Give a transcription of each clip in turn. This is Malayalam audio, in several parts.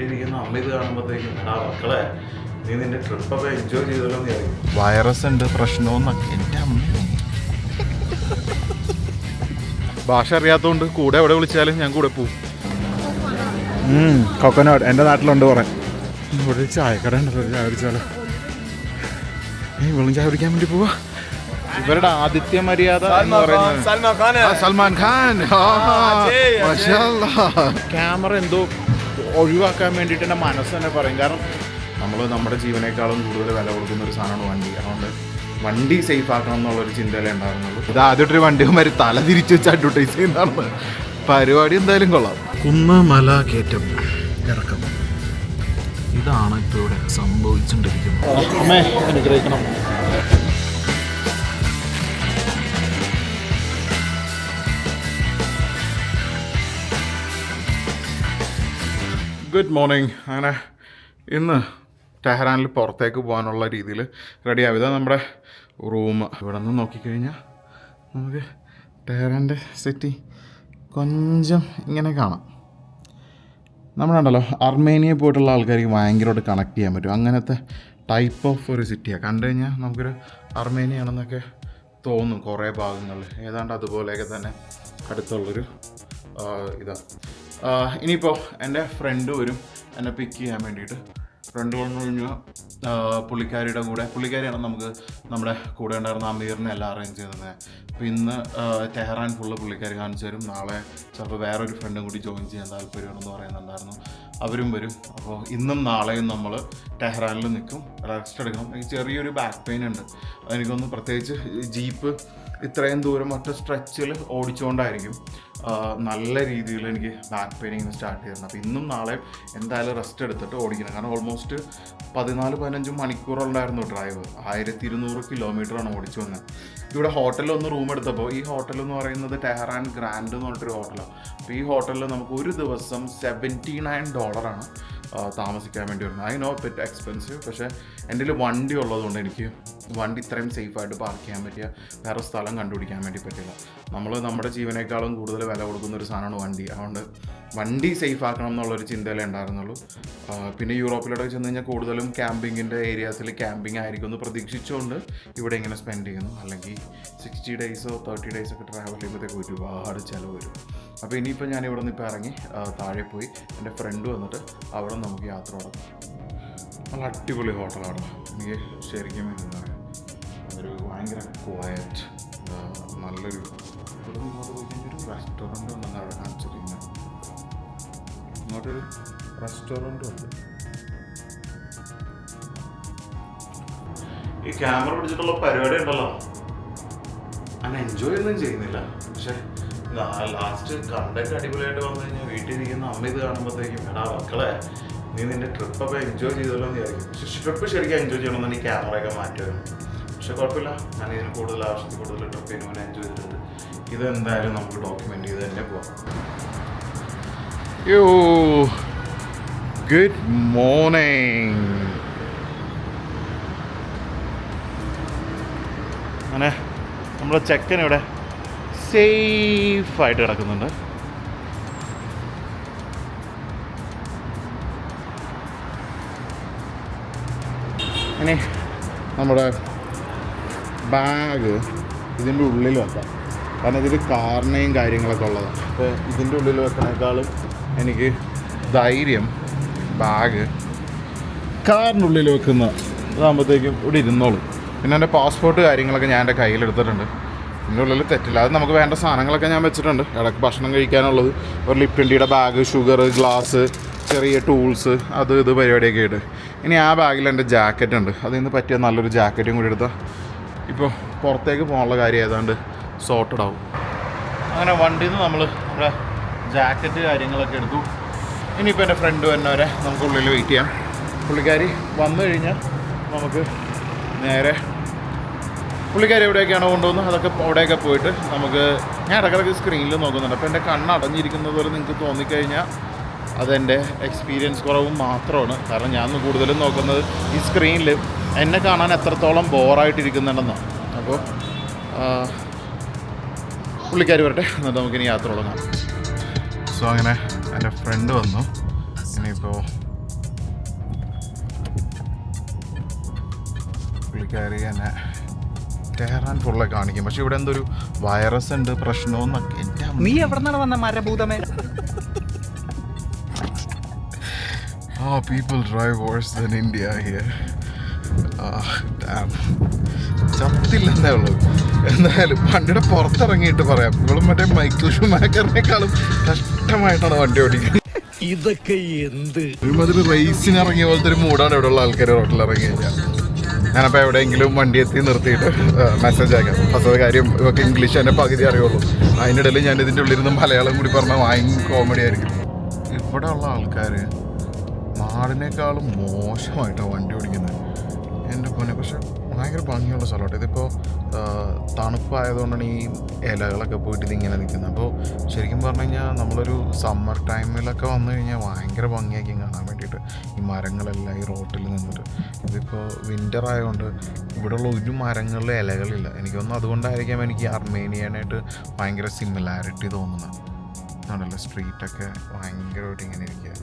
വീട്ടിലിരിക്കുന്ന അമ്മ ഇത് കാണുമ്പോഴത്തേക്കും എടാ മക്കളെ നീ നിന്റെ ട്രിപ്പൊക്കെ എൻജോയ് ചെയ്തല്ലോ എന്ന് അറിയും. വൈറസ് ഉണ്ട് പ്രശ്നമെന്നൊക്കെ എൻ്റെ അമ്മ. ഭാഷ അറിയാത്തതുകൊണ്ട് കൂടെ എവിടെ വിളിച്ചാലും ഞാൻ കൂടെ പോവും. കൊക്കനോട്ട് എൻ്റെ നാട്ടിലുണ്ട് കുറേ. ഇവിടെ ചായക്കട ഉണ്ടല്ലോ, ചായ കുടിച്ചാലോ? ഇവളും ചായ കുടിക്കാൻ വേണ്ടി പോവാ. ഇവരുടെ ആദിത്യ മര്യാദ എന്ന് പറയുന്നത് സൽമാൻ ഖാൻ. ക്യാമറ എന്തോ ഒഴിവാക്കാൻ വേണ്ടിയിട്ട് എൻ്റെ മനസ്സ് തന്നെ പറയും. കാരണം നമ്മൾ നമ്മുടെ ജീവനേക്കാളും കൂടുതൽ വില കൊടുക്കുന്ന ഒരു സാധനമാണ് വണ്ടി. അതുകൊണ്ട് വണ്ടി സേഫ് ആക്കണം എന്നുള്ളൊരു ചിന്തയിലേ ഉണ്ടായിരുന്നുള്ളൂ. ഇത് ആദ്യമായിട്ടൊരു വണ്ടിമാര് തല തിരിച്ചു വെച്ച് അഡ്വർടൈസ് ചെയ്യുന്നതാണ്. പരിപാടി എന്തായാലും കൊള്ളാം. കുന്ന് മല കയറ്റം ഇറക്കം, ഇതാണ് ഇപ്പോൾ ഇവിടെ സംഭവിച്ചുകൊണ്ടിരിക്കുന്നത്. അമ്മേ അനുഗ്രഹിക്കണം. Good morning. അങ്ങനെ ഇന്ന് ടെഹ്റാനിൽ പുറത്തേക്ക് പോകാനുള്ള രീതിയിൽ റെഡിയാവും. ഇതാ നമ്മുടെ റൂം. ഇവിടെ നിന്ന് നോക്കിക്കഴിഞ്ഞാൽ നമുക്ക് ടെഹ്റാൻ്റെ സിറ്റി കൊഞ്ചം ഇങ്ങനെ കാണാം. നമ്മളുണ്ടല്ലോ അർമേനിയ പോയിട്ടുള്ള ആൾക്കാർക്ക് ഭയങ്കരമായിട്ട് കണക്ട് ചെയ്യാൻ പറ്റും. അങ്ങനത്തെ ടൈപ്പ് ഓഫ് ഒരു സിറ്റിയാണ്. കണ്ടു കഴിഞ്ഞാൽ നമുക്കൊരു അർമേനിയാണെന്നൊക്കെ തോന്നും കുറേ ഭാഗങ്ങളിൽ. ഏതാണ്ട് അതുപോലെയൊക്കെ തന്നെ അടുത്തുള്ളൊരു ഇതാണ്. ഇനിയിപ്പോൾ എൻ്റെ ഫ്രണ്ട് വരും എന്നെ പിക്ക് ചെയ്യാൻ വേണ്ടിയിട്ട്. ഫ്രണ്ട് വന്നു കഴിഞ്ഞാൽ പുള്ളിക്കാരിയാണ് നമുക്ക് നമ്മുടെ കൂടെ ഉണ്ടായിരുന്ന അമീറിനെ എല്ലാം അറേഞ്ച് ചെയ്തത്. അപ്പോൾ ഇന്ന് ടെഹ്റാൻ ഫുള്ള് പുള്ളിക്കാരി കാണിച്ചു തരും. നാളെ ചിലപ്പോൾ വേറൊരു ഫ്രണ്ടും കൂടി ജോയിൻ ചെയ്യാൻ താല്പര്യമാണെന്ന് പറയുന്നുണ്ടായിരുന്നു. അവരും വരും. അപ്പോൾ ഇന്നും നാളെയും നമ്മൾ ടെഹ്റാനിൽ നിൽക്കും, റെസ്റ്റ് എടുക്കണം. എനിക്ക് ചെറിയൊരു ബാക്ക് പെയിൻ ഉണ്ട്. എനിക്കൊന്ന് പ്രത്യേകിച്ച് ജീപ്പ് ഇത്രയും ദൂരം ഒറ്റ സ്ട്രെച്ചിൽ ഓടിച്ചുകൊണ്ടായിരിക്കും നല്ല രീതിയിൽ എനിക്ക് ബാക്ക് പെയിൻ ഇങ്ങനെ സ്റ്റാർട്ട് ചെയ്യുന്നത്. അപ്പോൾ ഇന്നും നാളെയും എന്തായാലും റെസ്റ്റ് എടുത്തിട്ട് ഓടിക്കണം. കാരണം ഓൾമോസ്റ്റ് 14-15 മണിക്കൂറുണ്ടായിരുന്നു ഡ്രൈവ്. 1200 കിലോമീറ്ററാണ് ഓടിച്ചു വന്നത്. ഇവിടെ ഹോട്ടലിൽ ഒന്ന് റൂം എടുത്തപ്പോൾ, ഈ ഹോട്ടലെന്ന് പറയുന്നത് ടെഹ്റാൻ ഗ്രാൻഡ് എന്ന് പറഞ്ഞിട്ടൊരു ഹോട്ടലാണ്. അപ്പോൾ ഈ ഹോട്ടലിൽ നമുക്ക് ഒരു ദിവസം $79 താമസിക്കാൻ വേണ്ടി വരുന്നത്. I know bit expensive. പക്ഷേ എൻ്റെ കയ്യിൽ വണ്ടി ഉള്ളതുകൊണ്ട് എനിക്ക് വണ്ടി ഇത്രയും സേഫായിട്ട് പാർക്ക് ചെയ്യാൻ പറ്റിയ വേറെ സ്ഥലം കണ്ടുപിടിക്കാൻ വേണ്ടി പറ്റില്ല. നമ്മൾ നമ്മുടെ ജീവനേക്കാളും കൂടുതൽ വില കൊടുക്കുന്ന ഒരു സാധനമാണ് വണ്ടി. അതുകൊണ്ട് വണ്ടി സേഫ് ആക്കണം എന്നുള്ളൊരു ചിന്തയിലേ ഉണ്ടായിരുന്നുള്ളൂ. പിന്നെ യൂറോപ്പിലോട്ടൊക്കെ ചെന്ന് കഴിഞ്ഞാൽ കൂടുതലും ക്യാമ്പിങ്ങിൻ്റെ ഏരിയാസിൽ ക്യാമ്പിംഗ് ആയിരിക്കും എന്ന് പ്രതീക്ഷിച്ചുകൊണ്ട് ഇവിടെ ഇങ്ങനെ സ്പെൻഡ് ചെയ്യുന്നു. അല്ലെങ്കിൽ 60 ഡേയ്സോ 30 ഡേയ്സൊക്കെ ട്രാവൽ ചെയ്യുമ്പോഴത്തേക്ക് ഒരുപാട് ചിലവ് വരും. അപ്പോൾ ഇനിയിപ്പോൾ ഞാൻ ഇവിടെ നിന്ന് ഇപ്പോൾ ഇറങ്ങി താഴെ പോയി എൻ്റെ ഫ്രണ്ട് വന്നിട്ട് അവിടെ നമുക്ക് യാത്ര തുടങ്ങാം. നല്ല അടിപൊളി ഹോട്ടലാണ്. എനിക്ക് ശരിക്കും എന്താ പറയുക, അതൊരു ഭയങ്കര ക്വയറ്റ് നല്ലൊരു ഇവിടെ നിന്ന് ഇങ്ങോട്ട് പോയി കഴിഞ്ഞൊരു റെസ്റ്റോറൻറ്റ് ഉണ്ടെന്ന് അവിടെ കാണിച്ചിരിക്കുന്നത്. ഇങ്ങോട്ടൊരു റെസ്റ്റോറൻറ്റും ഉണ്ട്. ഈ ക്യാമറ പിടിച്ചിട്ടുള്ള പരിപാടി ഉണ്ടല്ലോ, അങ്ങനെ എൻജോയ് ഒന്നും ചെയ്യുന്നില്ല. പക്ഷെ ലാസ്റ്റ് കണ്ടന്റ് അടിപൊളിയായിട്ട് വന്നു കഴിഞ്ഞാൽ വീട്ടിലിരിക്കുന്ന അമ്മ ഇത് കാണുമ്പോഴത്തേക്കും എടാ മക്കളെ നീ നിന്റെ ട്രിപ്പൊക്കെ എൻജോയ് ചെയ്തല്ലോ എന്ന് വിചാരിക്കും. പക്ഷെ ട്രിപ്പ് ശരിക്കും എൻജോയ് ചെയ്യണമെന്ന് ഈ ക്യാമറയൊക്കെ മാറ്റുമായിരുന്നു. പക്ഷെ കുഴപ്പമില്ല, ഞാൻ ഇതിന് കൂടുതൽ ആവശ്യത്തിൽ കൂടുതൽ ട്രിപ്പ് ചെയ്യുമ്പോൾ എൻജോയ് ചെയ്തിട്ടുണ്ട്. ഇതെന്തായാലും നമുക്ക് ഡോക്യുമെൻ്റ് ചെയ്ത് തന്നെ പോവാം. യോ ഗുഡ് മോർണിംഗ്. അങ്ങനെ നമ്മുടെ ചെക്കൻ ഇവിടെ സേഫായിട്ട് കിടക്കുന്നുണ്ട്. ഇനി നമ്മുടെ ബാഗ് ഇതിൻ്റെ ഉള്ളിൽ വെക്കാം. കാരണം ഇതിൽ കാറിനെയും കാര്യങ്ങളൊക്കെ ഉള്ളതാണ്. അപ്പോൾ ഇതിൻ്റെ ഉള്ളിൽ വെക്കണേക്കാളും എനിക്ക് ധൈര്യം ബാഗ് കാറിനുള്ളിൽ വെക്കുന്ന ഇതാകുമ്പോഴത്തേക്കും ഇവിടെ ഇരുന്നോളും. പിന്നെ എൻ്റെ പാസ്പോർട്ട് കാര്യങ്ങളൊക്കെ ഞാൻ എൻ്റെ കയ്യിലെടുത്തിട്ടുണ്ട്. ഇതിൻ്റെ ഉള്ളിൽ തെറ്റില്ല. അത് നമുക്ക് വേണ്ട സാധനങ്ങളൊക്കെ ഞാൻ വെച്ചിട്ടുണ്ട്. ഇടയ്ക്ക് ഭക്ഷണം കഴിക്കാനുള്ളത്, ഒരു ലിപ്റ്റൻഡിയുടെ ബാഗ്, ഷുഗർ, ഗ്ലാസ്, ചെറിയ ടൂൾസ്, അത് ഇത് പരിപാടിയൊക്കെ ആയിട്ട്. ഇനി ആ ബാഗിൽ എൻ്റെ ജാക്കറ്റ് ഉണ്ട്. അതിൽ നിന്ന് പറ്റിയ നല്ലൊരു ജാക്കറ്റും കൂടി എടുത്താൽ ഇപ്പോൾ പുറത്തേക്ക് പോകാനുള്ള കാര്യം ഏതാണ്ട് സോർട്ടഡ് ആവും. അങ്ങനെ വണ്ടിയിൽ നിന്ന് നമ്മൾ നമ്മുടെ ജാക്കറ്റ് കാര്യങ്ങളൊക്കെ എടുത്തു. ഇനിയിപ്പോൾ എൻ്റെ ഫ്രണ്ട് വന്നവരെ നമുക്ക് ഉള്ളിൽ വെയിറ്റ് ചെയ്യാം. പുള്ളിക്കാരി വന്നു കഴിഞ്ഞാൽ നമുക്ക് നേരെ പുള്ളിക്കാരി എവിടെയൊക്കെയാണോ കൊണ്ടുവന്ന് അതൊക്കെ അവിടെയൊക്കെ പോയിട്ട് നമുക്ക്, ഞാൻ ഇടയ്ക്കിടയ്ക്ക് സ്ക്രീനിൽ നോക്കുന്നുണ്ട്. അപ്പോൾ എൻ്റെ കണ്ണ് അടഞ്ഞിരിക്കുന്നത് പോലെ നിങ്ങൾക്ക് തോന്നിക്കഴിഞ്ഞാൽ അതെൻ്റെ എക്സ്പീരിയൻസ് കുറവും മാത്രമാണ്. കാരണം ഞാൻ കൂടുതലും നോക്കുന്നത് ഈ സ്ക്രീനിൽ എന്നെ കാണാൻ എത്രത്തോളം ബോറായിട്ടിരിക്കുന്നുണ്ടെന്നാണ്. അപ്പോൾ പുള്ളിക്കാരി വരട്ടെ, എന്നിട്ട് നമുക്കിനി യാത്ര തുടങ്ങാം. സോ അങ്ങനെ എൻ്റെ ഫ്രണ്ട് വന്നു. ഇനിയിപ്പോൾ പുള്ളിക്കാരി എന്നെ ടെഹ്റാൻ ഫുള്ളെ കാണിക്കും. പക്ഷെ ഇവിടെ എന്തൊരു വൈറസ് ഉണ്ട് പ്രശ്നമെന്നൊക്കെ. നീ എവിടെ നിന്നാണ് വന്ന മരഭൂതമേ? People drive worse than India here. ചത്തില്ലെന്നേ ഉള്ളൂ. എന്തായാലും വണ്ടിയുടെ പുറത്തിറങ്ങിയിട്ട് പറയാം, ഇവളും മറ്റേ മൈക്കിൾ ഷൂമാക്കറിനേക്കാളും കഷ്ടമായിട്ടാണ് വണ്ടി ഓടിക്കുന്നത്. ഇതൊക്കെ എന്ത് ഒരുമാതിരി റേസിന് ഇറങ്ങിയ പോലത്തെ ഒരു മൂടാണ് ഇവിടെ ഉള്ള ആൾക്കാർ റോട്ടിൽ ഇറങ്ങി കഴിഞ്ഞാൽ. ഞാനപ്പോൾ എവിടെയെങ്കിലും വണ്ടി എത്തി നിർത്തിയിട്ട് മെസ്സേജ് അയക്കാം. ഫസ്റ്റ് കാര്യം ഇവർക്ക് ഇംഗ്ലീഷ് തന്നെ പകുതി അറിയുള്ളൂ. അതിൻ്റെ ഇടയിൽ ഞാൻ ഇതിൻ്റെ ഉള്ളിരുന്ന് മലയാളം കൂടി പറഞ്ഞാൽ ഭയങ്കര കോമഡി ആയിരിക്കും. ഇവിടെ ഉള്ള ആൾക്കാർ നാടിനേക്കാളും മോശമായിട്ടാണ് വണ്ടി ഓടിക്കുന്നത് എൻ്റെ പൊന്നെ. പക്ഷെ ഭയങ്കര ഭംഗിയുള്ള സ്ഥലമായിട്ട്. ഇതിപ്പോൾ തണുപ്പായതുകൊണ്ടാണ് ഈ ഇലകളൊക്കെ പോയിട്ട് ഇതിങ്ങനെ നിൽക്കുന്നത്. അപ്പോൾ ശരിക്കും പറഞ്ഞു കഴിഞ്ഞാൽ നമ്മളൊരു സമ്മർ ടൈമിലൊക്കെ വന്നു കഴിഞ്ഞാൽ ഭയങ്കര ഭംഗിയായിരിക്കും കാണാൻ വേണ്ടിയിട്ട്, ഈ മരങ്ങളെല്ലാം ഈ റോട്ടിൽ നിന്നിട്ട്. ഇതിപ്പോൾ വിൻ്റർ ആയതുകൊണ്ട് ഇവിടെയുള്ള ഒരു മരങ്ങളിലും ഇലകളില്ല. എനിക്കൊന്നും അതുകൊണ്ടായിരിക്കാം എനിക്ക് അർമേനിയനായിട്ട് ഭയങ്കര സിമിലാരിറ്റി തോന്നുന്നത്. ആണല്ലോ സ്ട്രീറ്റൊക്കെ ഭയങ്കരമായിട്ട് ഇങ്ങനെ ഇരിക്കുക.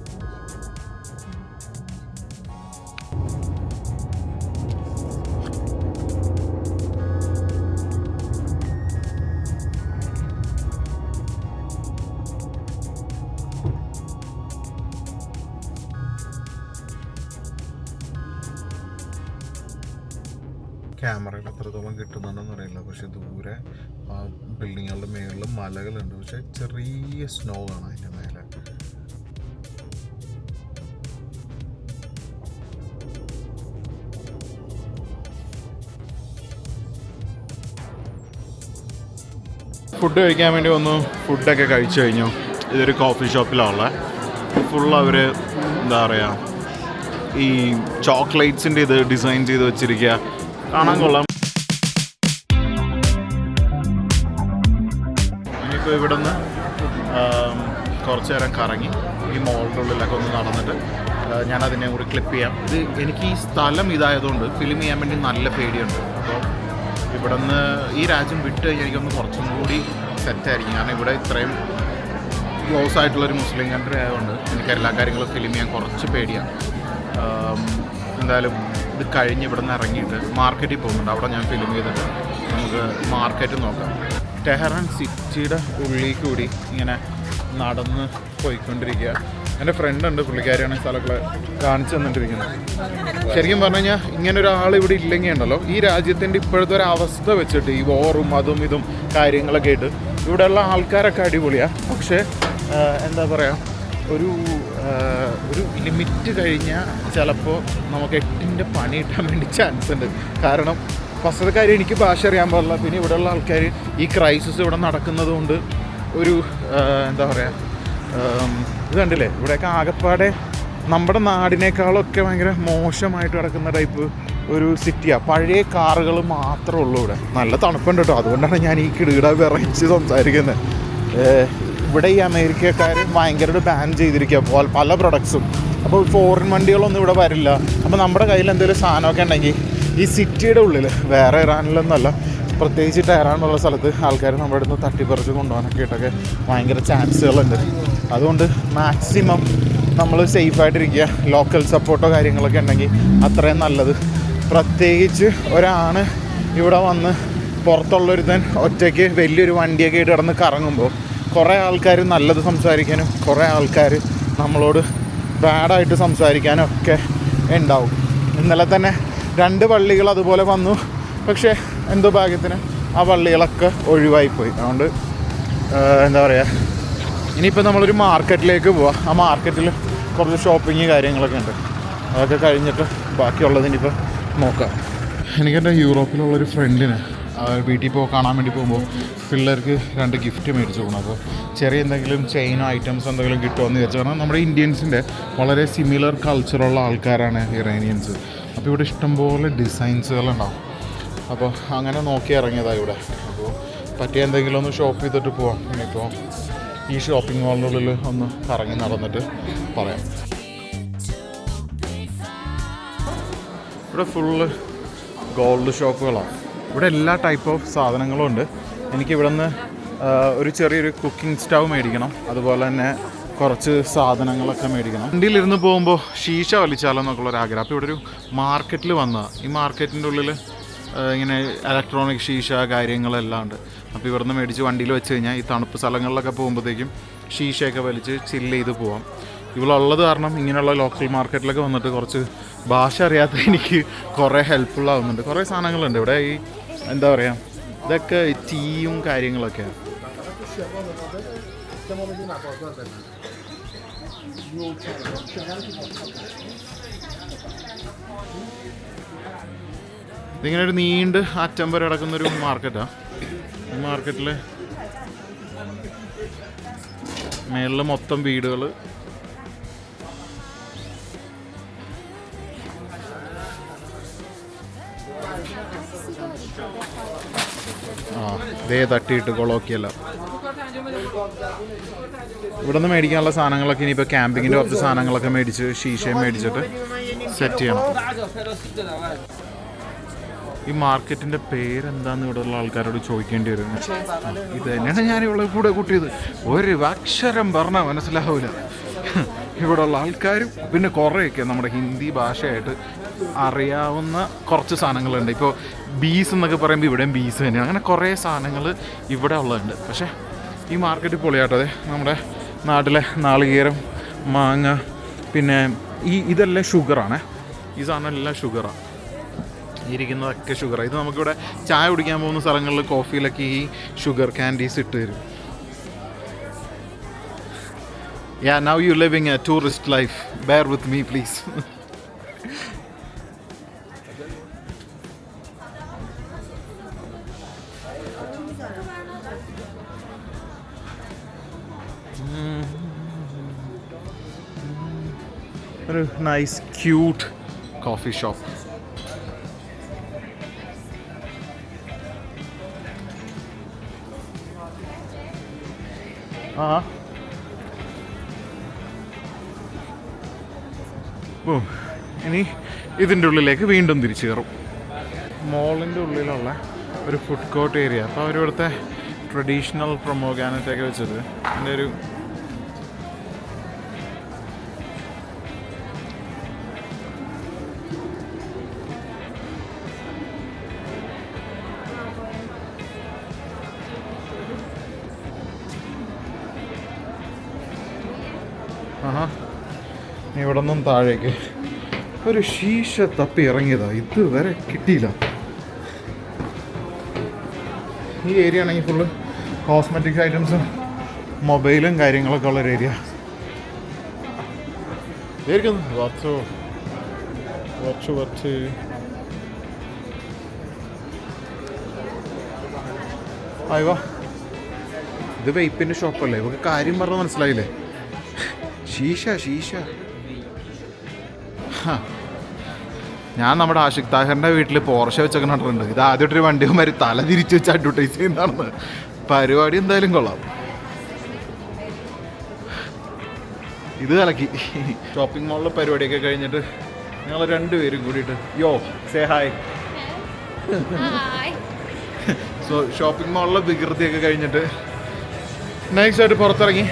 ക്യാമറയിൽ എത്രത്തോളം കിട്ടുന്നുണ്ടെന്ന് അറിയില്ല. പക്ഷെ ദൂരെ ആ ബിൽഡിങ്ങുകളുടെ മേളിൽ മലകളുണ്ട്. പക്ഷെ ചെറിയ സ്നോ ആണ് അതിൻ്റെ മേലെ. ഫുഡ് കഴിക്കാൻ വേണ്ടി വന്നു. ഫുഡൊക്കെ കഴിച്ചു കഴിഞ്ഞു. ഇതൊരു കോഫി ഷോപ്പിലാണുള്ളത്. ഫുൾ അവർ എന്താ പറയുക, ഈ ചോക്ലേറ്റ്സിൻ്റെ ഇത് ഡിസൈൻ ചെയ്ത് വെച്ചിരിക്കുക. കാണാൻ കൊള്ളാം. ഇനിയിപ്പോൾ ഇവിടെ നിന്ന് കുറച്ച് നേരം കറങ്ങി ഈ മോളിൻ്റെ ഉള്ളിലൊക്കെ ഒന്ന് നടന്നിട്ട് ഞാനതിനെ കൂടി ക്ലിപ്പ് ചെയ്യാം. ഇത് എനിക്ക് ഈ സ്ഥലം ഇതായതുകൊണ്ട് ഫിലിം ചെയ്യാൻ വേണ്ടി നല്ല പേടിയുണ്ട്. അപ്പോൾ ഇവിടെ നിന്ന് ഈ രാജ്യം വിട്ട് കഴിഞ്ഞാൽ എനിക്കൊന്ന് കുറച്ചും കൂടി സെറ്റായിരിക്കും. കാരണം ഇവിടെ ഇത്രയും ക്ലോസ് ആയിട്ടുള്ളൊരു മുസ്ലിം കൺട്രി ആയതുകൊണ്ട് എനിക്ക് എല്ലാ കാര്യങ്ങളും ഫിലിം ചെയ്യാൻ കുറച്ച് പേടിയാണ്. എന്തായാലും ഇത് കഴിഞ്ഞ് ഇവിടെ നിന്ന് ഇറങ്ങിയിട്ട് മാർക്കറ്റിൽ പോകുന്നുണ്ട്. അവിടെ ഞാൻ ഫിലിം ചെയ്തിട്ട് നമുക്ക് മാർക്കറ്റ് നോക്കാം. ടെഹ്റാൻ സിറ്റിയുടെ ഉള്ളിൽ കൂടി ഇങ്ങനെ നടന്ന് പോയിക്കൊണ്ടിരിക്കുക. എൻ്റെ ഫ്രണ്ടുണ്ട്, പുള്ളിക്കാരിയാണ് സ്ഥലങ്ങളെ കാണിച്ചു തന്നിട്ടിരിക്കുന്നത്. ശരിക്കും പറഞ്ഞു കഴിഞ്ഞാൽ ഇങ്ങനെ ഒരാൾ ഇവിടെ ഇല്ലെങ്കിൽ ഉണ്ടല്ലോ, ഈ രാജ്യത്തിൻ്റെ ഇപ്പോഴത്തെ ഒരു അവസ്ഥ വെച്ചിട്ട് ഈ വോറും അതും ഇതും കാര്യങ്ങളൊക്കെ ആയിട്ട് ഇവിടെയുള്ള ആൾക്കാരൊക്കെ അടിപൊളിയാണ്. പക്ഷേ എന്താ പറയുക, ഒരു ലിമിറ്റ് കഴിഞ്ഞാൽ ചിലപ്പോൾ നമുക്ക് 8ൻ്റെ പണി കിട്ടാൻ വേണ്ടി ചാൻസ് ഉണ്ട്. കാരണം ഫസ്റ്റത്തെ കാര്യം എനിക്ക് ഭാഷ അറിയാൻ പാടില്ല. പിന്നെ ഇവിടെയുള്ള ആൾക്കാർ ഈ ക്രൈസിസ് ഇവിടെ നടക്കുന്നത് കൊണ്ട് ഒരു എന്താ പറയുക, ഇത് കണ്ടില്ലേ, ഇവിടെയൊക്കെ ആകെപ്പാടെ നമ്മുടെ നാടിനേക്കാളൊക്കെ ഭയങ്കര മോശമായിട്ട് കിടക്കുന്ന ടൈപ്പ് ഒരു സിറ്റിയാണ്. പഴയ കാറുകൾ മാത്രമേ ഉള്ളൂ ഇവിടെ. നല്ല തണുപ്പുണ്ട് കേട്ടോ, അതുകൊണ്ടാണ് ഞാൻ ഈ കിടുകിട വിറച്ച് സംസാരിക്കുന്നത്. ഇവിടെ ഈ അമേരിക്കക്കാർ ഭയങ്കരമായിട്ട് ബാൻ ചെയ്തിരിക്കുക പല പ്രൊഡക്ട്സും. അപ്പോൾ ഫോറിൻ വണ്ടികളൊന്നും ഇവിടെ വരില്ല. അപ്പോൾ നമ്മുടെ കയ്യിൽ എന്തെങ്കിലും സാധനമൊക്കെ ഉണ്ടെങ്കിൽ ഈ സിറ്റിയുടെ ഉള്ളിൽ, വേറെ ഇറാനിലൊന്നുമല്ല, പ്രത്യേകിച്ച് ടെഹ്റാനുള്ള സ്ഥലത്ത് ആൾക്കാർ നമ്മുടെ അടുത്ത് തട്ടിപ്പറിച്ച് കൊണ്ടുപോകാനൊക്കെ ആയിട്ടൊക്കെ ഭയങ്കര ചാൻസുകളുണ്ട്. അതുകൊണ്ട് മാക്സിമം നമ്മൾ സേഫായിട്ടിരിക്കുക. ലോക്കൽ സപ്പോർട്ടോ കാര്യങ്ങളൊക്കെ ഉണ്ടെങ്കിൽ അത്രയും നല്ലത്. പ്രത്യേകിച്ച് ഒരാണ് ഇവിടെ വന്ന് പുറത്തുള്ളൊരുത്തൻ ഒറ്റയ്ക്ക് വലിയൊരു വണ്ടിയൊക്കെ ആയിട്ട് കിടന്ന് കറങ്ങുമ്പോൾ കുറേ ആൾക്കാർ നല്ലത് സംസാരിക്കാനും കുറേ ആൾക്കാർ നമ്മളോട് ബാഡായിട്ട് സംസാരിക്കാനും ഒക്കെ ഉണ്ടാവും. ഇന്നലെ തന്നെ 2 പള്ളികൾ അതുപോലെ വന്നു. പക്ഷേ എന്തോ ഭാഗ്യത്തിന് ആ പള്ളികളൊക്കെ ഒഴിവായിപ്പോയി. അതുകൊണ്ട് എന്താ പറയുക, ഇനിയിപ്പോൾ നമ്മളൊരു മാർക്കറ്റിലേക്ക് പോവാം. ആ മാർക്കറ്റിൽ കുറച്ച് ഷോപ്പിങ് കാര്യങ്ങളൊക്കെ ഉണ്ട്. അതൊക്കെ കഴിഞ്ഞിട്ട് ബാക്കിയുള്ളത് ഇനിയിപ്പോൾ നോക്കാം. എനിക്കെൻ്റെ യൂറോപ്പിലുള്ളൊരു ഫ്രണ്ടിന് വീട്ടിൽ കാണാൻ വേണ്ടി പോകുമ്പോൾ പിള്ളേർക്ക് 2 ഗിഫ്റ്റ് മേടിച്ചു പോകണം. അപ്പോൾ ചെറിയ എന്തെങ്കിലും ചെയിനോ ഐറ്റംസ് എന്തെങ്കിലും കിട്ടുമെന്ന് വിചാരിച്ചു. കാരണം നമ്മുടെ ഇന്ത്യൻസിൻ്റെ വളരെ സിമിലർ കൾച്ചറുള്ള ആൾക്കാരാണ് ഇറാനിയൻസ്. അപ്പോൾ ഇവിടെ ഇഷ്ടംപോലെ ഡിസൈൻസുകളുണ്ടാവും. അപ്പോൾ അങ്ങനെ നോക്കി ഇറങ്ങിയതാണ് ഇവിടെ. അപ്പോൾ പറ്റിയ എന്തെങ്കിലും ഒന്ന് ഷോപ്പ് ചെയ്തിട്ട് പോവാം. ഇനിയിപ്പോൾ ഈ ഷോപ്പിംഗ് മാളിനുള്ളിൽ ഒന്ന് കറങ്ങി നടന്നിട്ട് പറയാം. ഇവിടെ ഫുള്ള് ഗോൾഡ് ഷോപ്പുകളാണ്. ഇവിടെ എല്ലാ ടൈപ്പ് ഓഫ് സാധനങ്ങളും ഉണ്ട്. എനിക്കിവിടെ നിന്ന് ഒരു ചെറിയൊരു കുക്കിംഗ് സ്റ്റൗ മേടിക്കണം. അതുപോലെ തന്നെ കുറച്ച് സാധനങ്ങളൊക്കെ മേടിക്കണം. വണ്ടിയിലിരുന്ന് പോകുമ്പോൾ ഷീഷ വലിച്ചാലോ എന്നൊക്കെയുള്ളൊരാഗ്രഹം. അപ്പോൾ ഇവിടെ ഒരു മാർക്കറ്റിൽ വന്നതാണ്. ഈ മാർക്കറ്റിൻ്റെ ഉള്ളിൽ ഇങ്ങനെ ഇലക്ട്രോണിക് ഷീഷ കാര്യങ്ങളെല്ലാം ഉണ്ട്. അപ്പോൾ ഇവിടുന്ന് മേടിച്ച് വണ്ടിയിൽ വെച്ച് കഴിഞ്ഞാൽ ഈ തണുപ്പ് സ്ഥലങ്ങളിലൊക്കെ പോകുമ്പോഴത്തേക്കും ഷീഷയൊക്കെ വലിച്ച് ചില്ല് ചെയ്ത് പോവാം. ഇവളുള്ളത് കാരണം ഇങ്ങനെയുള്ള ലോക്കൽ മാർക്കറ്റിലൊക്കെ വന്നിട്ട് കുറച്ച് ഭാഷ അറിയാത്ത എനിക്ക് കുറേ ഹെൽപ്ഫുൾ ആവുന്നുണ്ട്. കുറേ സാധനങ്ങളുണ്ട് ഇവിടെ. ഈ എന്താ പറയുക, ഇതൊക്കെ ടീയും കാര്യങ്ങളൊക്കെയാണ്. ഇതിങ്ങനെ ഒരു നീണ്ട് അറ്റം വരെ കിടക്കുന്നൊരു മാർക്കറ്റാണ്. ഈ മാർക്കറ്റിൽ മേളിൽ മൊത്തം വീടുകൾ. ദേ തട്ടിയിട്ട് കൊളോക്കിയല്ല. ഇവിടെ നിന്ന് മേടിക്കാനുള്ള സാധനങ്ങളൊക്കെ ഇനിയിപ്പോൾ ക്യാമ്പിങ്ങിൻ്റെ കുറച്ച് സാധനങ്ങളൊക്കെ മേടിച്ച് ഷീഷയും മേടിച്ചിട്ട് സെറ്റ് ചെയ്യണം. ഈ മാർക്കറ്റിൻ്റെ പേരെന്താന്ന് ഇവിടെ ഉള്ള ആൾക്കാരോട് ചോദിക്കേണ്ടി വരും. ഇത് തന്നെയാണ് ഞാൻ ഇവിടെ കൂടെ കൂട്ടിയത്. ഒരു അക്ഷരം പറഞ്ഞാൽ മനസ്സിലാവില്ല. ഇവിടെ ഉള്ള ആൾക്കാരും പിന്നെ കുറേയൊക്കെ നമ്മുടെ ഹിന്ദി ഭാഷയായിട്ട് അറിയാവുന്ന കുറച്ച് സാധനങ്ങളുണ്ട്. ഇപ്പോൾ ബീസ് എന്നൊക്കെ പറയുമ്പോൾ ഇവിടെയും ബീസ് തന്നെയാണ്. അങ്ങനെ കുറേ സാധനങ്ങൾ ഇവിടെ ഉള്ളതുണ്ട്. പക്ഷേ ഈ മാർക്കറ്റ് പൊളിയാട്ടത്. നമ്മുടെ നാട്ടിലെ നാളികേരം, മാങ്ങ, പിന്നെ ഇതെല്ലാം ഷുഗറാണ്. ഈ സാധനം എല്ലാം ഷുഗറാണ്. ഇരിക്കുന്നതൊക്കെ ഷുഗറാണ്. ഇത് നമുക്കിവിടെ ചായ കുടിക്കാൻ പോകുന്ന സ്ഥലങ്ങളിൽ കോഫിയിലൊക്കെ ഈ ഷുഗർ ക്യാൻഡീസ് ഇട്ട് തരും. Yeah, now you're living a tourist life. Bear with me, please. ഒരു നൈസ് ക്യൂട്ട് കോഫി ഷോപ്പ്. ഇനി ഇതിൻ്റെ ഉള്ളിലേക്ക് വീണ്ടും തിരിച്ചു കയറും. മോളിൻ്റെ ഉള്ളിലുള്ള ഒരു ഫുഡ് കോർട്ട് ഏരിയ. അപ്പോൾ അവരിവിടുത്തെ ട്രഡീഷണൽ പ്രൊമോഗാനറ്റൊക്കെ വെച്ചത് എൻ്റെ ഒരു ഇവിടെ നിന്നും താഴേക്ക് ഒരു ഷീഷ തപ്പി ഇറങ്ങിയതാ. ഇതുവരെ കിട്ടിയില്ല. ഈ ഏരിയ ആണെങ്കിൽ ഫുള്ള് കോസ്മെറ്റിക്സ് ഐറ്റംസും മൊബൈലും കാര്യങ്ങളൊക്കെ ഉള്ളൊരു ഏരിയ. അയ്യോ, ഇത് വെയ്പ്പിൻ്റെ ഷോപ്പല്ലേ? ഇവർക്ക് കാര്യം പറഞ്ഞാൽ മനസ്സിലായില്ലേ? Shisha shisha. ഞാൻ നമ്മുടെ ആഷിഖ് താഹിറിൻ്റെ വീട്ടിൽ പോർഷ വെച്ചൊക്കെ നട്ടിട്ടുണ്ട്. ഇത് ആദ്യമായിട്ടൊരു വണ്ടിയുമാരി തല തിരിച്ച് വെച്ച് അഡ്വർടൈസ് ചെയ്യുന്നതാണ്. പരിപാടി എന്തായാലും കൊള്ളാം. ഇത് കലക്കി. ഷോപ്പിംഗ് മോളിലെ പരിപാടിയൊക്കെ കഴിഞ്ഞിട്ട് ഞങ്ങൾ രണ്ടുപേരും കൂടിയിട്ട് സേ ഹായ്. സോ ഷോപ്പിംഗ് മോളിലെ വികൃതിയൊക്കെ കഴിഞ്ഞിട്ട് നൈസായിട്ട് പുറത്തിറങ്ങി.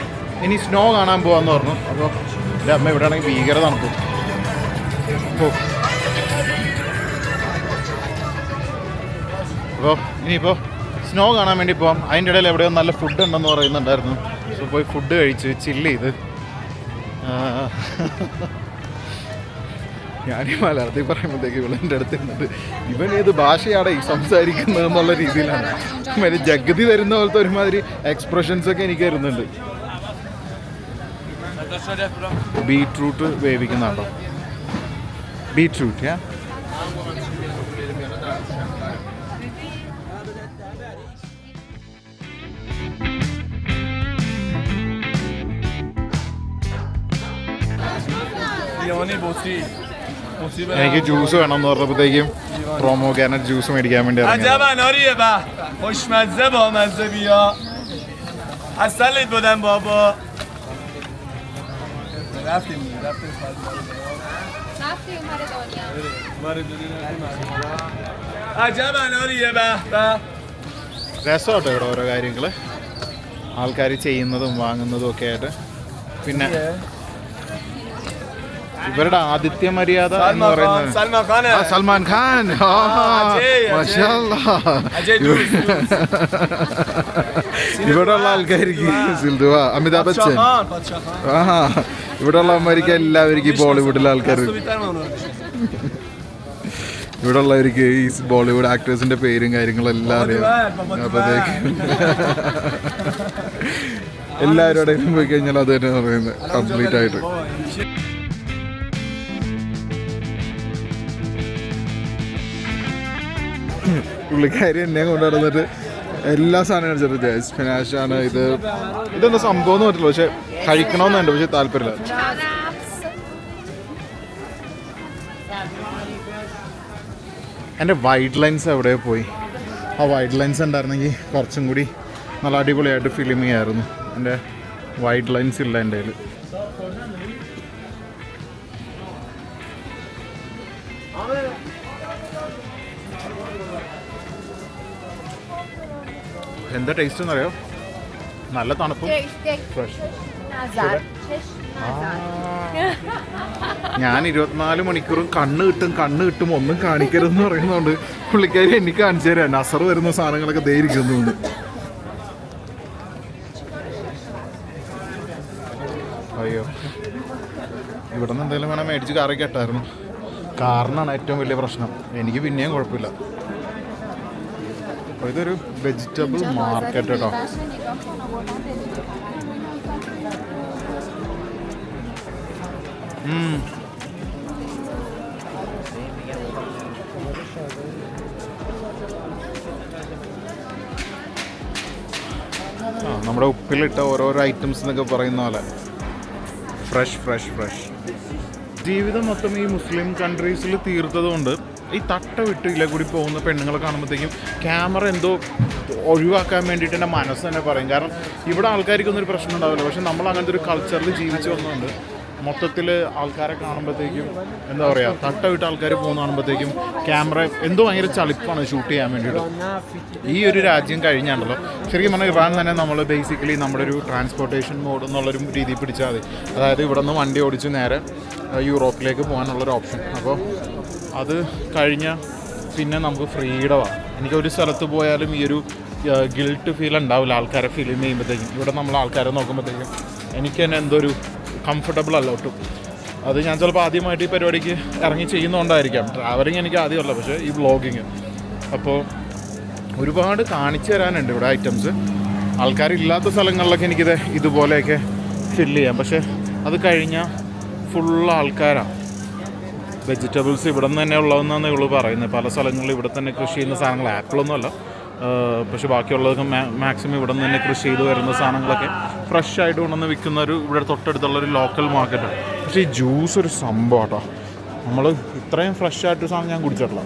ഇനി സ്നോ കാണാൻ പോകാമെന്ന് പറഞ്ഞു. അപ്പോൾ എൻ്റെ അമ്മ ഇവിടെ ആണെങ്കിൽ ഭീകര തണുപ്പ്. അപ്പോൾ ഇനിയിപ്പോൾ സ്നോ കാണാൻ വേണ്ടി പോകാം. അതിൻ്റെ ഇടയിൽ എവിടെയോ നല്ല ഫുഡ് ഉണ്ടെന്ന് പറയുന്നുണ്ടായിരുന്നു. സോ പോയി ഫുഡ് കഴിച്ച് ചില്ല് ചെയ്ത്. ഞാനീ മലയാളത്തിൽ പറയുമ്പോഴത്തേക്ക് ഇവളെൻ്റെ അടുത്ത് ഇരുന്നിട്ട് ഇവൻ ഏത് ഭാഷയാണ് ഈ സംസാരിക്കുന്നത് എന്നുള്ള രീതിയിലാണ്. മറ്റേ ജഗതി തരുന്ന പോലത്തെ ഒരുമാതിരി എക്സ്പ്രഷൻസ് ഒക്കെ എനിക്ക് വരുന്നുണ്ട്. ബീട്രൂട്ട് വേവിക്കുന്നുണ്ടോ? ബീട്രൂട്ട് എനിക്ക് ജ്യൂസ് വേണം എന്ന് പറഞ്ഞപ്പോഴത്തേക്കും പ്രൊമോഗാനറ്റ് ജ്യൂസ് മേടിക്കാൻ വേണ്ടി രസമാട്ടോ ഇവിടെ ഓരോ കാര്യങ്ങൾ ആൾക്കാർ ചെയ്യുന്നതും വാങ്ങുന്നതും ഒക്കെ ആയിട്ട്. പിന്നെ ഇവരുടെ ആദിത്യ മര്യാദ എന്ന് പറയുന്നത് സൽമാൻ ഖാൻ. ഇവിടെ ഉള്ള ആൾക്കാർക്ക് സിൽദുവ, അമിതാഭ് ബച്ചൻ, ഇവിടെ ഉള്ള അമ്മമാർക്ക് എല്ലാവർക്കും ബോളിവുഡിലെ ആൾക്കാർ, ഇവിടെ ഉള്ളവർക്ക് ഈ ബോളിവുഡ് ആക്ടേഴ്സിന്റെ പേരും കാര്യങ്ങളും എല്ലാം അറിയാം. അപ്പത്തേക്ക് എല്ലാവരോടും പോയി കഴിഞ്ഞാൽ അത് തന്നെ പറയുന്നത് കംപ്ലീറ്റ് ആയിട്ട്. പുള്ളിക്കാരി എന്നെ കൊണ്ടുനടന്നിട്ട് എല്ലാ സാധനവും കഴിച്ചിട്ട് സ്പിനാഷാണ് ഇതൊന്നും സംഭവം എന്ന് പറ്റില്ല, പക്ഷെ കഴിക്കണമെന്നുണ്ട്, പക്ഷെ താല്പര്യമില്ല. എൻ്റെ വൈറ്റ് ലൈൻസ് എവിടെ പോയി? ആ വൈറ്റ് ലൈൻസ് ഉണ്ടായിരുന്നെങ്കിൽ കുറച്ചും കൂടി നല്ല അടിപൊളിയായിട്ട് ഫിലിം ചെയ്യായിരുന്നു. എൻ്റെ വൈറ്റ് ലൈൻസ് ഇല്ല എൻ്റെ കയ്യിൽ. എന്താ ടേസ്റ്റ് എന്നറിയോ? നല്ല തണുപ്പും ഫ്രഷ്. ഞാൻ 24 മണിക്കൂറും കണ്ണ് കിട്ടും ഒന്നും കാണിക്കരുതെന്ന് പറയുന്നതുകൊണ്ട് പുള്ളിക്കാരി എനിക്ക് കാണിച്ചു തരാം. നസർ വരുന്ന സാധനങ്ങളൊക്കെ ധൈര്യക്കുന്നു. അയ്യോ, ഇവിടെ നിന്ന് എന്തെങ്കിലും വേണം മേടിച്ച് കാറി കെട്ടായിരുന്നു. കാറിനാണ് ഏറ്റവും വലിയ പ്രശ്നം. എനിക്ക് പിന്നെയും കുഴപ്പമില്ല. അപ്പോൾ ഇതൊരു വെജിറ്റബിൾ മാർക്കറ്റ് കേട്ടോ. നമ്മുടെ ഉപ്പിലിട്ട ഓരോരോ ഐറ്റംസ് എന്നൊക്കെ പറയുന്ന പോലെ ഫ്രഷ്. ജീവിതം മൊത്തം ഈ മുസ്ലിം കൺട്രീസിൽ തീർത്തതുകൊണ്ട് ഈ തട്ട വിട്ട് ഇല്ല കൂടി പോകുന്ന പെണ്ണുങ്ങളെ കാണുമ്പോഴത്തേക്കും ക്യാമറ എന്തോ ഒഴിവാക്കാൻ വേണ്ടിയിട്ട് എൻ്റെ മനസ്സ് തന്നെ പറയും. കാരണം ഇവിടെ ആൾക്കാർക്കൊന്നും ഒരു പ്രശ്നം ഉണ്ടാവില്ല, പക്ഷെ നമ്മൾ അങ്ങനത്തെ ഒരു കൾച്ചറിൽ ജീവിച്ചു വന്നതുകൊണ്ട് മൊത്തത്തിൽ ആൾക്കാരെ കാണുമ്പോഴത്തേക്കും എന്താ പറയുക, തട്ട വിട്ട് ആൾക്കാർ പോകുന്ന കാണുമ്പോഴത്തേക്കും ക്യാമറ എന്തോ ഭയങ്കര ചളിപ്പാണ് ഷൂട്ട് ചെയ്യാൻ വേണ്ടിയിട്ട്. ഈ ഒരു രാജ്യം കഴിഞ്ഞാണല്ലോ ശരിക്കും പറഞ്ഞാൽ ഇറാൻ തന്നെ നമ്മൾ ബേസിക്കലി നമ്മുടെ ഒരു ട്രാൻസ്പോർട്ടേഷൻ മോഡ് എന്നുള്ളൊരു രീതി പിടിച്ചാൽ മതി. അതായത് ഇവിടെ നിന്ന് വണ്ടി ഓടിച്ച് നേരെ യൂറോപ്പിലേക്ക് പോകാനുള്ളൊരു ഓപ്ഷൻ. അപ്പോൾ അത് കഴിഞ്ഞാൽ പിന്നെ നമുക്ക് ഫ്രീഡമാണ്. എനിക്കൊരു സ്ഥലത്ത് പോയാലും ഈ ഒരു ഗിൽട്ട് ഫീൽ ഉണ്ടാവില്ല ആൾക്കാരെ ഫിലിം ചെയ്യുമ്പോഴത്തേക്കും. ഇവിടെ നമ്മൾ ആൾക്കാരെ നോക്കുമ്പോഴത്തേക്കും എനിക്ക് തന്നെ എന്തോ ഒരു കംഫർട്ടബിൾ അല്ല ഒട്ടും. അത് ഞാൻ ചിലപ്പോൾ ആദ്യമായിട്ട് ഈ പരിപാടിക്ക് ഇറങ്ങി ചെയ്യുന്നതുകൊണ്ടായിരിക്കാം. ട്രാവലിംഗ് എനിക്ക് ആദ്യമല്ല, പക്ഷേ ഈ വ്ളോഗിങ്. അപ്പോൾ ഒരുപാട് കാണിച്ചു തരാനുണ്ട് ഇവിടെ ഐറ്റംസ്. ആൾക്കാരില്ലാത്ത സ്ഥലങ്ങളിലൊക്കെ എനിക്കിത് ഇതുപോലെയൊക്കെ ഫില്ല് ചെയ്യാം. പക്ഷേ അത് കഴിഞ്ഞാൽ ഫുള്ള് ആൾക്കാരാണ്. വെജിറ്റബിൾസ് ഇവിടെ നിന്ന് തന്നെ ഉള്ളതെന്നാണ് ഇവള് പറയുന്നത്. പല സ്ഥലങ്ങളിൽ ഇവിടെ തന്നെ കൃഷി ചെയ്യുന്ന സാധനങ്ങൾ, ആപ്പിളൊന്നും അല്ല, പക്ഷെ ബാക്കിയുള്ളതൊക്കെ മാക്സിമം ഇവിടെ നിന്ന് തന്നെ കൃഷി ചെയ്ത് വരുന്ന സാധനങ്ങളൊക്കെ ഫ്രഷ് ആയിട്ട് കൊണ്ടുവന്ന് വിൽക്കുന്ന ഒരു ഇവിടെ തൊട്ടടുത്തുള്ളൊരു ലോക്കൽ മാർക്കറ്റാണ്. പക്ഷേ ഈ ജ്യൂസ് ഒരു സംഭവം കേട്ടോ. നമ്മൾ ഇത്രയും ഫ്രഷ് ആയിട്ടൊരു സാധനം ഞാൻ കുടിച്ചിട്ടില്ല.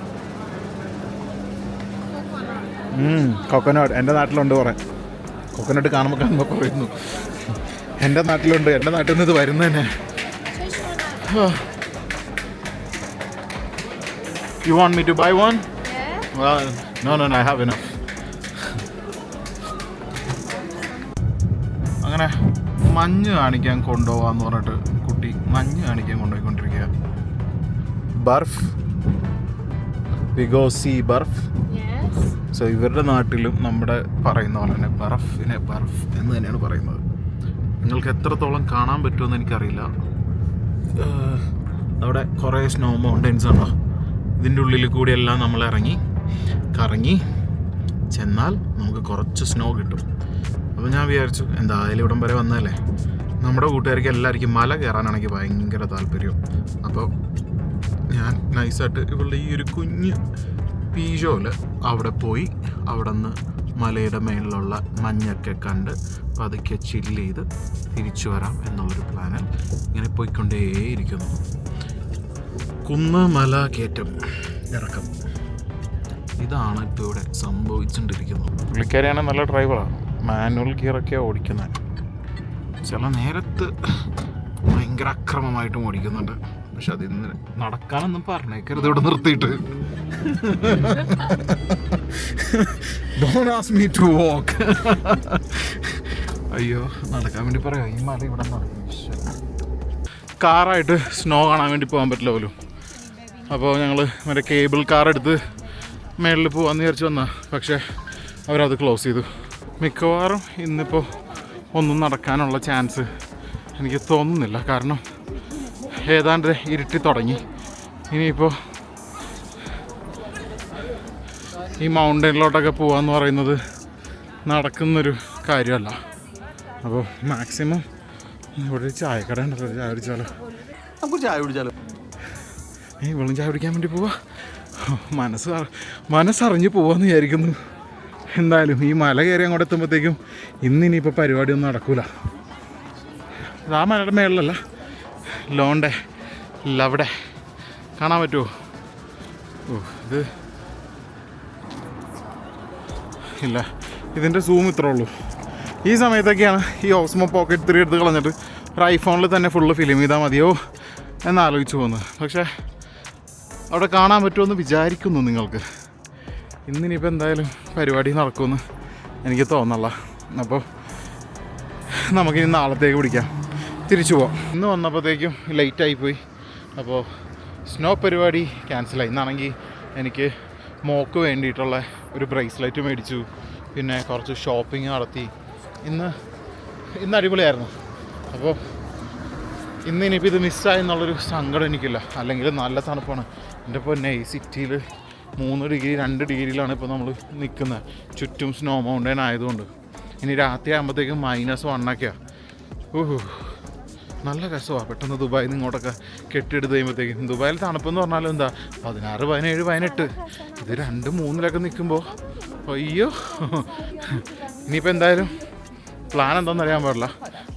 കൊക്കനട്ട് എൻ്റെ നാട്ടിലുണ്ട് കുറേ. കൊക്കനട്ട് കാണുമ്പോൾ പറയുന്നു എൻ്റെ നാട്ടിലുണ്ട്. എൻ്റെ നാട്ടിൽ നിന്ന് ഇത് വരുന്നത് തന്നെ. You want me to buy one? Yeah. No, I have enough. അങ്ങനെ മഞ്ഞ് കാണിക്കാൻ കൊണ്ടുപോകാന്ന് പറഞ്ഞിട്ട് കുട്ടി മഞ്ഞ് കാണിക്കാൻ കൊണ്ടുപോയിക്കൊണ്ടിരിക്കുക. ബർഫ്, we go see ബർഫ്. സോ ഇവരുടെ നാട്ടിലും നമ്മുടെ പറയുന്ന പോലെ തന്നെ ബർഫിനെ ബർഫ് എന്ന് തന്നെയാണ് പറയുന്നത്. നിങ്ങൾക്ക് എത്രത്തോളം കാണാൻ പറ്റുമെന്ന് എനിക്കറിയില്ല. അവിടെ കുറേ സ്നോ മൗണ്ടൻസ് ഉണ്ടോ, ഇതിൻ്റെ ഉള്ളിൽ കൂടിയെല്ലാം നമ്മൾ കറങ്ങി ചെന്നാൽ നമുക്ക് കുറച്ച് സ്നോ കിട്ടും. അപ്പോൾ ഞാൻ വിചാരിച്ചു എന്തായാലും ഇവിടം വരെ വന്നതല്ലേ, നമ്മുടെ കൂട്ടുകാർക്ക് എല്ലാവർക്കും മല കയറാനാണെങ്കിൽ ഭയങ്കര താല്പര്യം. അപ്പോൾ ഞാൻ നൈസായിട്ട് ഇവളുടെ ഈ ഒരു കുഞ്ഞ് പീജോല് അവിടെ പോയി അവിടെ നിന്ന് മലയുടെ മേളിലുള്ള മഞ്ഞൊക്കെ കണ്ട് പതുക്കെ ചില്ല് ചെയ്ത് തിരിച്ചു വരാം എന്നുള്ളൊരു പ്ലാനിൽ ഇങ്ങനെ പോയിക്കൊണ്ടേയിരിക്കുന്നു. കുന്ന് മല കയറ്റം ഇറക്കം, ഇതാണ് ഇപ്പോൾ ഇവിടെ സംഭവിച്ചുകൊണ്ടിരിക്കുന്നത്. പുള്ളിക്കാരിയാണ് നല്ല ഡ്രൈവറാണ്, മാനുവൽ ഗിയറൊക്കെയാണ് ഓടിക്കുന്നത്. ചില നേരത്ത് ഭയങ്കര അക്രമമായിട്ടും ഓടിക്കുന്നുണ്ട്. പക്ഷെ അതിന്ന് നടക്കാനൊന്നും പറഞ്ഞേക്കരുത് ഇവിടെ നിർത്തിയിട്ട്. Don't ask me to walk. അയ്യോ, നടക്കാൻ വേണ്ടി പറയാം. ഈ മല ഇവിടെ കാറായിട്ട് സ്നോ കാണാൻ വേണ്ടി പോകാൻ പറ്റില്ല പോലും. അപ്പോൾ ഞങ്ങൾ മറ്റേ കേബിൾ കാർ എടുത്ത് മേളിൽ പോകാമെന്ന് വിചാരിച്ച് വന്നാൽ, പക്ഷേ അവരത് ക്ലോസ് ചെയ്തു. മിക്കവാറും ഇന്നിപ്പോൾ ഒന്നും നടക്കാനുള്ള ചാൻസ് എനിക്ക് തോന്നുന്നില്ല. കാരണം ഏതാണ്ട് ഇരുട്ടി തുടങ്ങി. ഇനിയിപ്പോൾ ഈ മൗണ്ടനിലോട്ടൊക്കെ പോകാമെന്ന് പറയുന്നത് നടക്കുന്നൊരു കാര്യമല്ല. അപ്പോൾ മാക്സിമം ഇവിടെ ഒരു ചായക്കട ഉണ്ടല്ലോ, ചായ കുടിച്ചാലോ? നമുക്ക് ചായ കുടിച്ചാലോ? വെള്ളം ചായ കുടിക്കാൻ വേണ്ടി പോവാ. മനസ്സറിഞ്ഞ് പോവാന്ന് വിചാരിക്കുന്നു. എന്തായാലും ഈ മല കയറി അങ്ങോട്ട് എത്തുമ്പോഴത്തേക്കും ഇന്നിനിപ്പോൾ പരിപാടിയൊന്നും നടക്കൂല. ആ മലയുടെ മേളിലല്ല, ലോണ്ടെ ലവിടെ കാണാൻ പറ്റുമോ? ഇത് ഇല്ല, ഇതിൻ്റെ സൂം ഇത്രേ ഉള്ളൂ. ഈ സമയത്തൊക്കെയാണ് ഈ ഓസ്മോ പോക്കറ്റ് 3 എടുത്ത് കളഞ്ഞിട്ട് ഒരു ഐഫോണിൽ തന്നെ ഫുള്ള് ഫിലിം ചെയ്താൽ മതിയോ എന്നാലോചിച്ച് പോകുന്നത്. പക്ഷേ അവിടെ കാണാൻ പറ്റുമെന്ന് വിചാരിക്കുന്നു നിങ്ങൾക്ക്. ഇന്നിനിപ്പോൾ എന്തായാലും പരിപാടി നടക്കുമെന്ന് എനിക്ക് തോന്നല്ല. അപ്പോൾ നമുക്കിനി നാളത്തേക്ക് പിടിക്കാം, തിരിച്ചു പോവാം. ഇന്ന് വന്നപ്പോഴത്തേക്കും ലേറ്റായിപ്പോയി. അപ്പോൾ സ്നോ പരിപാടി ക്യാൻസലായി. ഇന്നാണെങ്കിൽ എനിക്ക് മോക്ക് വേണ്ടിയിട്ടുള്ള ഒരു ബ്രേസ്ലെറ്റ് മേടിച്ചു, പിന്നെ കുറച്ച് ഷോപ്പിംഗ് നടത്തി. ഇന്ന് അടിപൊളിയായിരുന്നു. അപ്പോൾ ഇന്നിനിപ്പോൾ ഇത് മിസ്സായി എന്നുള്ളൊരു സങ്കടം എനിക്കില്ല. അല്ലെങ്കിൽ നല്ല തണുപ്പാണ്. എൻ്റെ പൊന്നെ, ഈ സിറ്റിയിൽ 3 ഡിഗ്രി 2 ഡിഗ്രിയിലാണ് ഇപ്പോൾ നമ്മൾ നിൽക്കുന്നത്, ചുറ്റും സ്നോ മൗണ്ടൻ ആയതുകൊണ്ട്. ഇനി രാത്രി ആകുമ്പോഴത്തേക്കും -1 നല്ല രസമാണ്. പെട്ടെന്ന് ദുബായിൽ നിന്ന് ഇങ്ങോട്ടൊക്കെ കെട്ടിയെടുത്ത് കഴിയുമ്പോഴത്തേക്കും. ദുബായിൽ തണുപ്പെന്ന് പറഞ്ഞാലും എന്താ 16, 17, 18. ഇത് 2, 3 നിൽക്കുമ്പോൾ അയ്യോ. ഇനിയിപ്പോൾ എന്തായാലും പ്ലാൻ എന്താണെന്ന് അറിയാൻ പാടില്ല.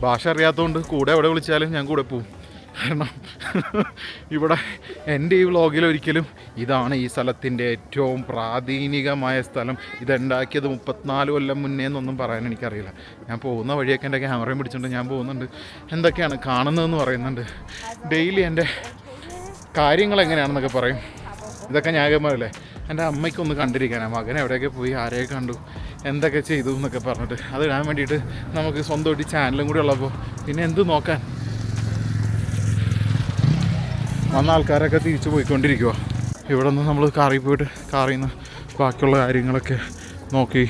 ഭാഷ അറിയാത്തതുകൊണ്ട് കൂടെ എവിടെ വിളിച്ചാലും ഞാൻ കൂടെ പോവും. കാരണം ഇവിടെ എൻ്റെ ഈ വ്ളോഗിൽ ഒരിക്കലും ഇതാണ് ഈ സ്ഥലത്തിൻ്റെ ഏറ്റവും പ്രാചീനികമായ സ്ഥലം, ഇതുണ്ടാക്കിയത് 34 കൊല്ലം മുന്നേ എന്നൊന്നും പറയാൻ എനിക്കറിയില്ല. ഞാൻ പോകുന്ന വഴിയൊക്കെ എൻ്റെ ക്യാമറയും പിടിച്ചിട്ടുണ്ട് ഞാൻ പോകുന്നുണ്ട്. എന്തൊക്കെയാണ് കാണുന്നതെന്ന് പറയുന്നുണ്ട്. ഡെയിലി എൻ്റെ കാര്യങ്ങൾ എങ്ങനെയാണെന്നൊക്കെ പറയും. ഇതൊക്കെ ന്യായമാരല്ലേ? എൻ്റെ അമ്മയ്ക്കൊന്ന് കണ്ടിരിക്കാനാണ്, മകൻ എവിടെയൊക്കെ പോയി, ആരെയൊക്കെ കണ്ടു, എന്തൊക്കെ ചെയ്തു എന്നൊക്കെ പറഞ്ഞിട്ട് അത് ഇടാൻ വേണ്ടിയിട്ട് നമുക്ക് സ്വന്തമായിട്ട് ചാനലും കൂടി ഉള്ളപ്പോൾ പിന്നെ എന്ത് നോക്കാൻ. വന്ന ആൾക്കാരൊക്കെ തിരിച്ചു പോയിക്കൊണ്ടിരിക്കുക. ഇവിടെ നിന്ന് നമ്മൾ കാറിൽ പോയിട്ട് കാറിൽ നിന്ന് ബാക്കിയുള്ള കാര്യങ്ങളൊക്കെ നോക്കി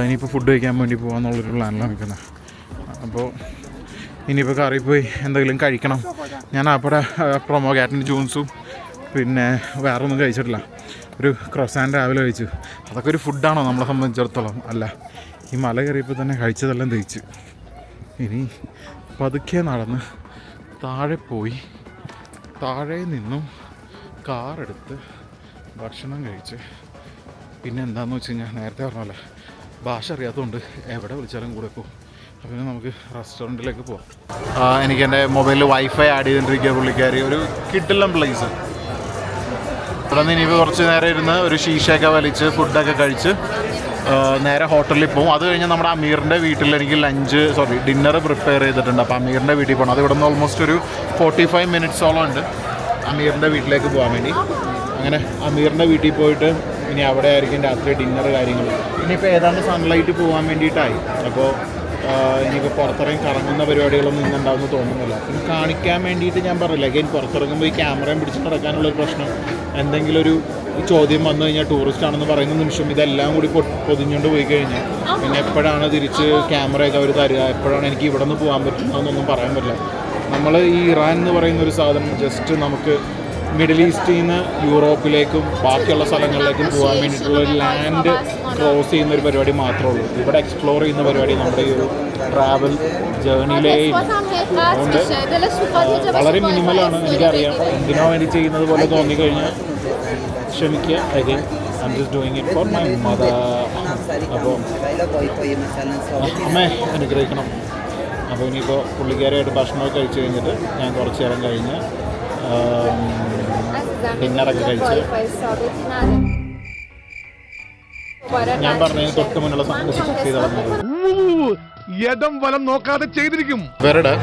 ഇനിയിപ്പോൾ ഫുഡ് കഴിക്കാൻ വേണ്ടി പോകാമെന്നുള്ളൊരു പ്ലാനിലാണ് നിൽക്കുന്നത്. അപ്പോൾ ഇനിയിപ്പോൾ കാറിൽ പോയി എന്തെങ്കിലും കഴിക്കണം. ഞാൻ അവിടെ പ്രൊമോ കാറ്റിന് ജ്യൂസും പിന്നെ വേറെ ഒന്നും കഴിച്ചിട്ടില്ല. ഒരു ക്രോസാൻ രാവിലെ കഴിച്ചു. അതൊക്കെ ഒരു ഫുഡാണോ നമ്മളെ സംബന്ധിച്ചിടത്തോളം? അല്ല. ഈ മല കയറിയപ്പോൾ തന്നെ കഴിച്ചതെല്ലാം ദഹിച്ചു. ഇനി പതുക്കെ നടന്ന് താഴെ പോയി താഴെ നിന്നും കാറെടുത്ത് ഭക്ഷണം കഴിച്ച് പിന്നെ എന്താണെന്ന് വെച്ച് കഴിഞ്ഞാൽ നേരത്തെ പറഞ്ഞല്ലോ ഭാഷ അറിയാത്തതുകൊണ്ട് എവിടെ വിളിച്ചാലും കൂടെ പോകും. അപ്പോൾ നമുക്ക് റെസ്റ്റോറൻറ്റിലേക്ക് പോവാം. എനിക്ക് എൻ്റെ മൊബൈലിൽ വൈഫൈ ആഡ് ചെയ്തിട്ടിരിക്കുക പുള്ളിക്കാരി. ഒരു കിഡിലം പ്ലേസ്. ഇവിടെ നിന്ന് ഇനിയിപ്പോൾ കുറച്ച് നേരം ഇരുന്ന് ഒരു ഷീഷയൊക്കെ വലിച്ച് ഫുഡൊക്കെ കഴിച്ച് നേരെ ഹോട്ടലിൽ പോകും. അത് കഴിഞ്ഞ് നമ്മുടെ അമീറിൻ്റെ വീട്ടിൽ എനിക്ക് ഡിന്നർ പ്രിപ്പയർ ചെയ്തിട്ടുണ്ട്. അപ്പോൾ അമീറിൻ്റെ വീട്ടിൽ പോകണം. അത് ഇവിടെ നിന്ന് ഓൾമോസ്റ്റ് ഒരു 45 മിനിറ്റ്സോളം ഉണ്ട് അമീറിൻ്റെ വീട്ടിലേക്ക് പോകാൻ വേണ്ടി. അങ്ങനെ അമീറിൻ്റെ വീട്ടിൽ പോയിട്ട് ഇനി അവിടെ ആയിരിക്കും രാത്രി ഡിന്നർ കാര്യങ്ങൾ. ഇനിയിപ്പോൾ ഏതാണ്ട് സൺലൈറ്റ് പോകാൻ വേണ്ടിയിട്ടായി. അപ്പോൾ ഇനിയിപ്പോൾ പുറത്തിറങ്ങി കറങ്ങുന്ന പരിപാടികളൊന്നും ഇന്നുണ്ടാവുമെന്ന് തോന്നുന്നില്ല. പിന്നെ കാണിക്കാൻ വേണ്ടിയിട്ട് ഞാൻ പറയില്ല, അഗൈൻ പുറത്തിറങ്ങുമ്പോൾ ഈ ക്യാമറയും പിടിച്ച് നടക്കാനുള്ളൊരു പ്രശ്നം. എന്തെങ്കിലും ഒരു ചോദ്യം വന്നു കഴിഞ്ഞാൽ ടൂറിസ്റ്റ് ആണെന്ന് പറയുന്ന നിമിഷം ഇതെല്ലാം കൂടി പൊതിഞ്ഞുകൊണ്ട് പോയി കഴിഞ്ഞാൽ പിന്നെ എപ്പോഴാണ് തിരിച്ച് ക്യാമറയൊക്കെ അവർ തരിക, എപ്പോഴാണ് എനിക്ക് ഇവിടെ നിന്ന് പോകാൻ പറ്റുന്നതെന്നൊന്നും പറയാൻ പറ്റില്ല. നമ്മൾ ഈ ഇറാൻ എന്ന് പറയുന്ന ഒരു സാധനം ജസ്റ്റ് നമുക്ക് മിഡിൽ ഈസ്റ്റിൽ നിന്ന് യൂറോപ്പിലേക്കും ബാക്കിയുള്ള സ്ഥലങ്ങളിലേക്കും പോകാൻ വേണ്ടിയിട്ടുള്ള ഒരു ലാൻഡ് ക്രോസ് ചെയ്യുന്ന ഒരു പരിപാടി മാത്രമേ ഉള്ളൂ. ഇവിടെ എക്സ്പ്ലോർ ചെയ്യുന്ന പരിപാടി നമ്മുടെ ഈ ഒരു ട്രാവൽ ജേർണിയിലേ അതുകൊണ്ട് വളരെ മിനിമലാണ്. എനിക്കറിയാം എന്തിനോ വേണ്ടി ചെയ്യുന്നത് പോലെ തോന്നിക്കഴിഞ്ഞാൽ ക്ഷമിക്കുക. Again I am just doing it for my mother. അപ്പോൾ അമ്മേ അനുഗ്രഹിക്കണം. അപ്പോൾ ഇനിയിപ്പോൾ പുള്ളിക്കാരായിട്ട് ഭക്ഷണമൊക്കെ കഴിച്ച് കഴിഞ്ഞിട്ട് ഞാൻ കുറച്ച് നേരം കഴിഞ്ഞ് ഡിന്നറൊക്കെ കഴിച്ച് ഞാൻ പറഞ്ഞതിന് തൊട്ട് മുന്നുള്ള സാധനം സെലക്ട് ചെയ്ത് യഥം വലം നോക്കാതെ ചെയ്തിരിക്കും. ഇവരുടെ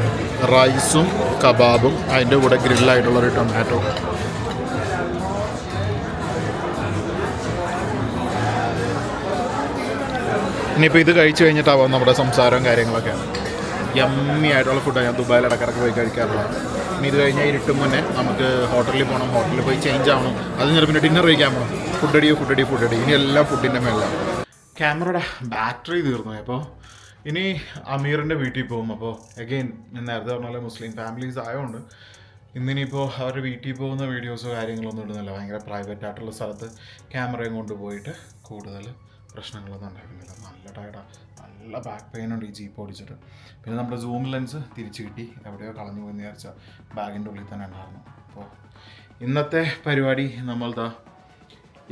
റൈസും കബാബും അതിൻ്റെ കൂടെ ഗ്രില്ലായിട്ടുള്ളൊരു ടൊമാറ്റോ. ഇനിയിപ്പോൾ ഇത് കഴിച്ച് കഴിഞ്ഞിട്ടാവാം നമ്മുടെ സംസാരവും കാര്യങ്ങളൊക്കെ. യമ്മി ആയിട്ടുള്ള ഫുഡാണ് ഞാൻ ദുബായിൽ ഇടക്കിടക്ക് പോയി കഴിക്കാറുള്ളത്. ഇനി ഇത് കഴിഞ്ഞാൽ ഇരുട്ടും മുന്നേ നമുക്ക് ഹോട്ടലിൽ പോകണം, ഹോട്ടലിൽ പോയി ചേഞ്ച് ആവണം, അത് കഴിഞ്ഞാൽ പിന്നെ ഡിന്നർ കഴിക്കാൻ പോകണം. ഫുഡ് അടി ഇനി എല്ലാം ഫുഡിൻ്റെ മേലാണ്. ക്യാമറയുടെ ബാറ്ററി തീർന്നു. അപ്പോൾ ഇനി അമീറിൻ്റെ വീട്ടിൽ പോകും. അപ്പോൾ അഗെയിൻ ഞാൻ നേരത്തെ പറഞ്ഞ പോലെ മുസ്ലിം ഫാമിലീസ് ആയതുകൊണ്ട് ഇന്നിനിപ്പോൾ അവരുടെ വീട്ടിൽ പോകുന്ന വീഡിയോസോ കാര്യങ്ങളൊന്നും ഇടുന്നില്ല. ഭയങ്കര പ്രൈവറ്റ് ആയിട്ടുള്ള സ്ഥലത്ത് ക്യാമറയും കൊണ്ടുപോയിട്ട് കൂടുതൽ പ്രശ്നങ്ങളൊന്നും ഉണ്ടായിരുന്നില്ല. നല്ല ടയർഡാണ്, നല്ല ബാക്ക് പെയിൻ ഉണ്ട് ഈ ജീപ്പ് ഓടിച്ചിട്ട്. പിന്നെ നമ്മുടെ സൂം ലെൻസ് തിരിച്ച് കിട്ടി, എവിടെയോ കളഞ്ഞു പോയി വിചാരിച്ച ബാഗിൻ്റെ ഉള്ളിൽ തന്നെ ഉണ്ടായിരുന്നു. അപ്പോൾ ഇന്നത്തെ പരിപാടി നമ്മൾതാ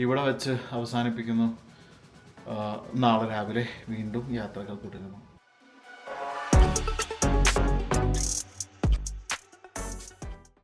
ഇവിടെ വെച്ച് അവസാനിപ്പിക്കുന്നു. നാളെ രാവിലെ വീണ്ടും യാത്രകൾ തുടരുന്നു.